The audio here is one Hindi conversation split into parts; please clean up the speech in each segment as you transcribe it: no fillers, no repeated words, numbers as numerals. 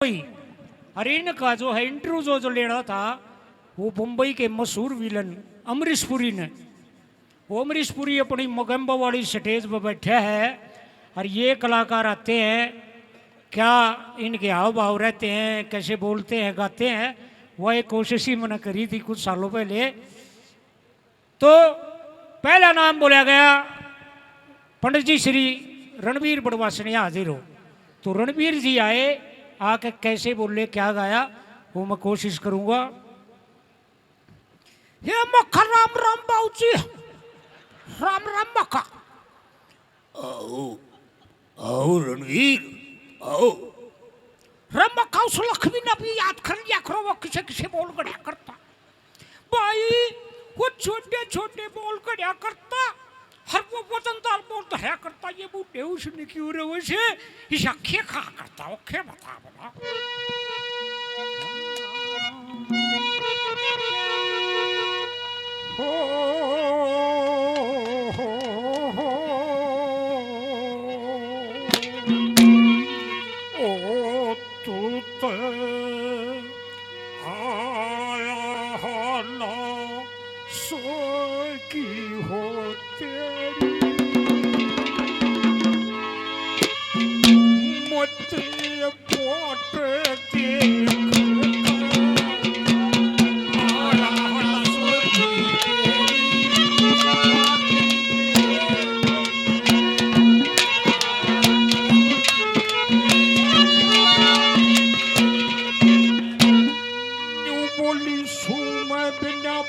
अरे इनका जो है इंटरव्यू जो लेना था वो मुंबई के मशहूर विलन अमरीश पुरी ने। वो अमरीश पुरी अपनी मोगम्बो वाली स्टेज पर बैठे हैं और ये कलाकार आते हैं, क्या इनके हाव भाव रहते हैं, कैसे बोलते हैं, गाते हैं। वह एक कोशिश ही मैंने करी थी कुछ सालों पहले। तो पहला नाम बोला गया पंडित जी श्री रणबीर बड़वासनिया हाजिर हो। तो रणबीर जी आए, आके कैसे बोले, क्या गाया, वो मैं कोशिश करूंगा। ये मक्खा राम राम बाबूजी, राम राम मक्खा। आओ आओ रणवीर आओ। राम मक्खा उस लक्ष्मी ने भी याद कर लिया करो, वो किसे किसे बोल गया करता भाई, वो छोटे छोटे बोल गया करता, हर वो वजनदार बोल धरा करता। ये बूढ़े उसने क्यों रे वैसे इस अखे खा करता, ओखे बता बता। ओ तू तो आया ना सो की हो तेरी मोती पोट देख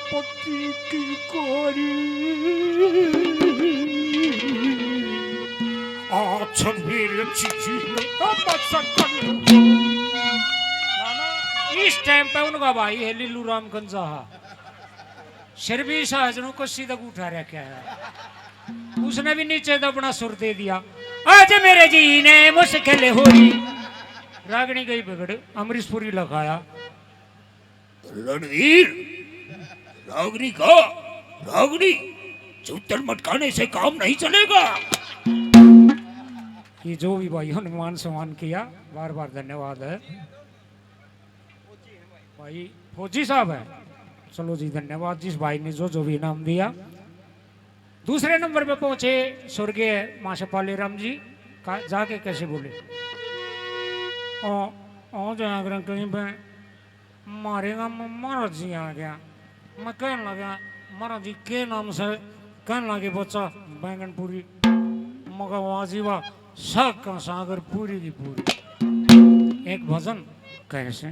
पति की कोरी आज मेरे इस टाइम पे उनका भाई है लीलू राम गंजा, शर्बी साजनों को सीधा उठा रखा है। उसने भी नीचे तो अपना सुर दे दिया, आज मेरे जी ने मुश्किल हो रही। रागनी गई बिगड़, अमरीश पुरी लगाया। रणवीर रागनी का रागनी जूतर मटकाने से काम नहीं चलेगा। ये जो भी भाई हनुमान सम्मान किया, बार बार धन्यवाद है भाई। फौजी साहब है, चलो जी धन्यवाद जिस भाई ने जो भी इनाम दिया। दूसरे नंबर पे पहुंचे स्वर्गीय माशा पालेराम जी का, जाके कैसे बोले ओ जाकर कहीं पे मारेगा महाराज जी आ गया। मैं कहने लगा महाराज जी के नाम से, कहने लगे बच्चा बैंगन पूरी, मगर वाजीवा साग का सागर पूरी की पूरी। एक भजन कैसे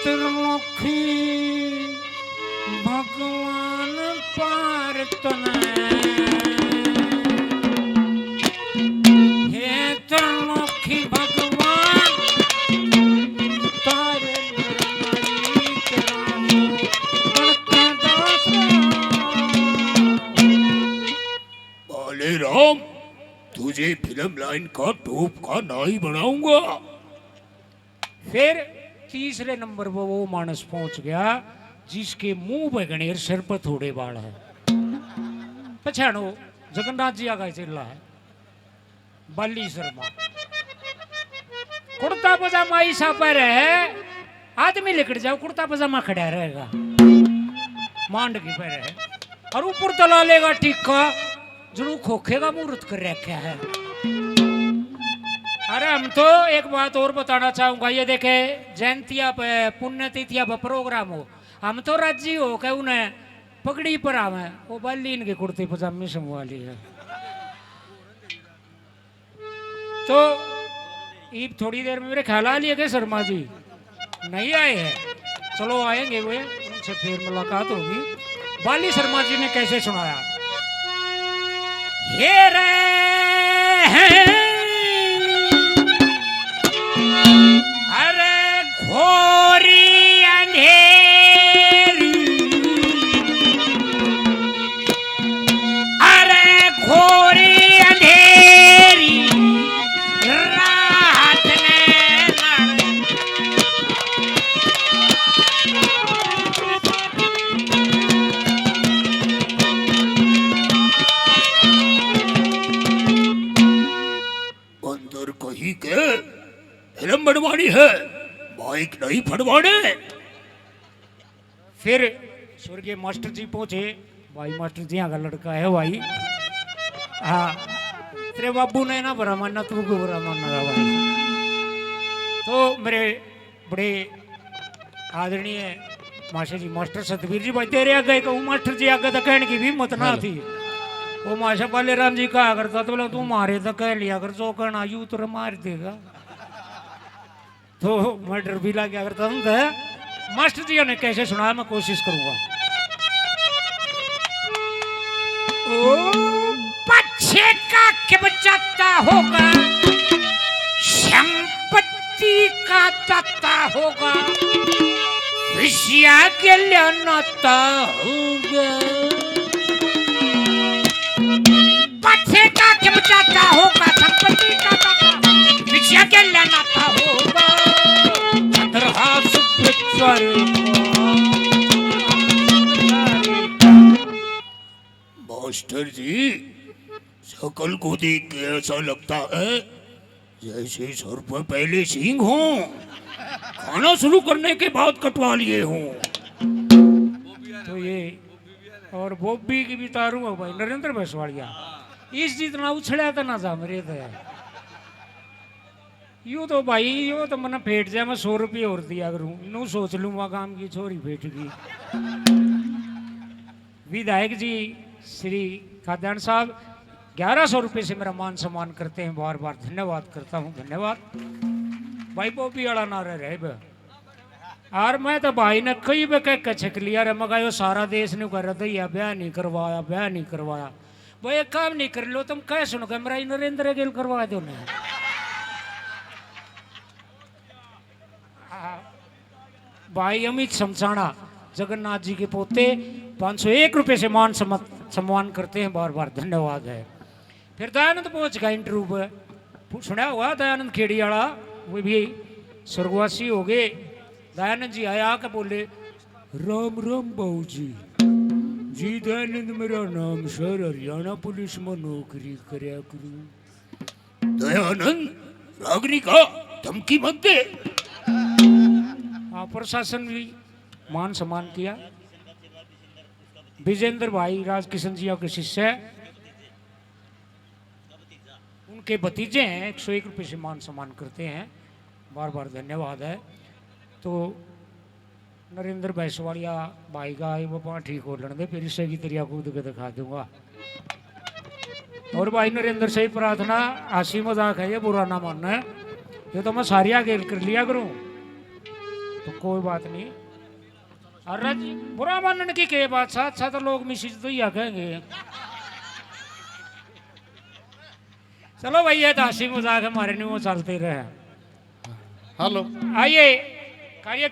त्रिमुखी भगवान पार तना, राम तुझे फिल्म लाइन का टॉप का नाई बनाऊंगा। फिर तीसरे नंबर पर वो मानस पहुंच गया जिसके मुंह पे गणेर, सिर पर थोड़े बाल है। पछाड़ो जगन्नाथ जी आगे चिल्ला है, बाली शर्मा कुर्ता पजामा ऐसा पर है, आदमी लिकड़ जाओ कुर्ता पजामा खड़ा रहेगा, मांड की पर है, और ऊपर तला लेगा टिक्का जरूर खोखे का मुहूर्त कर रखा है। अरे हम तो एक बात और बताना चाहूंगा, ये देखे जयंतिया पे पुण्यतिथिया पे प्रोग्राम हो, हम तो राजी हो के उन्हें पगड़ी पर आवे, वो बाली इनके कुर्ते पजामे संभाली है। तो ये थोड़ी देर में मेरे ख्याल आ लिया कि शर्मा जी नहीं आए हैं, चलो आएंगे वे, उनसे फिर मुलाकात होगी। बाली शर्मा जी ने कैसे सुनाया, हे रे अरे घोरी अंधेरी, अरे घोरी अंधेरी रात ने आई है, बाइक नहीं फड़वाने। फिर स्वर्गीय मास्टर जी पहुंचे। भाई मास्टर जी यहाँ का लड़का है भाई। हाँ, तेरे बाबू ने ना बुरा मानना, तू को बुरा मानना था भाई। तो मेरे बड़े आदरणीय मास्टर जी, मास्टर सतवीर जी भाई, तेरे आगे कहूँ मास्टर जी आगे तो कहने की भी हिम्मत ना थी। वो माशा पाले राम जी कहा करता तो बोला तू मारे तो कह लिया कर, जो कहना यू तो मार देगा। तो मैं डर भी लग गया करता हूँ। मास्टर जी ने कैसे सुनाया, मैं कोशिश करूंगा। ओ बच्चे का क्या बचाता होगा, संपत्ति का दाता होगा, विषया के लिए नाता होगा। बच्चे का क्या बचाता होगा, संपत्ति का दाता, विषया के लिए नाता होगा। चंद्रहास मास्टर जी, शकल को देख के ऐसा लगता है जैसे 100 रुपये पहले सींग हो, खाना शुरू करने के बाद कटवा लिए हों। तो ये और बॉबी की भी तारू है भाई, नरेंद्र भैंसवाड़िया। इस जितना उछड़ा तो ना जा मेरे तो यूँ तो भाई, यो तो मना फेट जाए, मैं 100 रुपये और दिया करूँ, नू सोच लूँगा काम की छोरी फेट गई। विधायक जी श्री खाद्यान्न साहब 1100 रुपये से मेरा मान सम्मान करते हैं, बार बार धन्यवाद करता हूँ, धन्यवाद भाई। बॉबी वाला नारा रहे बे। और मैं तो भाई ने कई बे कह छक लिया रे, मगा यो सारा देश ने कर रहा, ब्याह नहीं करवाया, ब्याह नहीं करवाया। वो एक काम नहीं कर लो तुम, कह सुनो क्या मेरा नरेंद्र गिल करवा दो ने। भाई अमित शमशाना जगन्नाथ जी के पोते 501 रुपये से मान सम्मान करते हैं, बार बार धन्यवाद है। फिर दयानंद पहुंच गया इंटरव्यू पे, सुना हुआ दयानंद खेड़ी वाला, वो भी स्वर्गवासी हो गए। दयानंद जी आया के बोले राम राम बाबू जी, जी दयानंद मेरा नाम सर, हरियाणा पुलिस में नौकरी करया करूं। दयानंद, रागनी का धमकी मत दे। प्रशासन भी मान सम्मान किया। विजेंद्र भाई राजकिशन जी के शिष्य है, उनके भतीजे हैं, 101 रुपये से मान सम्मान करते हैं, बार बार धन्यवाद है। तो नरेंद्र भैंसवाड़िया भाई का वो पाँ ठीक हो लड़ दे, फिर इससे की तरिया कूद के दिखा दूंगा। और भाई नरेंद्र से ही प्रार्थना, हंसी मजाक है ये, बुरा ना मानना है, ये तो मैं सारिया गेल कर लिया करूं तो कोई बात नहीं। अरे जी बुरा मानने की क्या बात, साथ साथ लोग मिसिज तो ही कहेंगे। चलो भैया तो हंसी मजाक हमारे नहीं वो चलते रहे। हेलो, आइए कार्यक्रम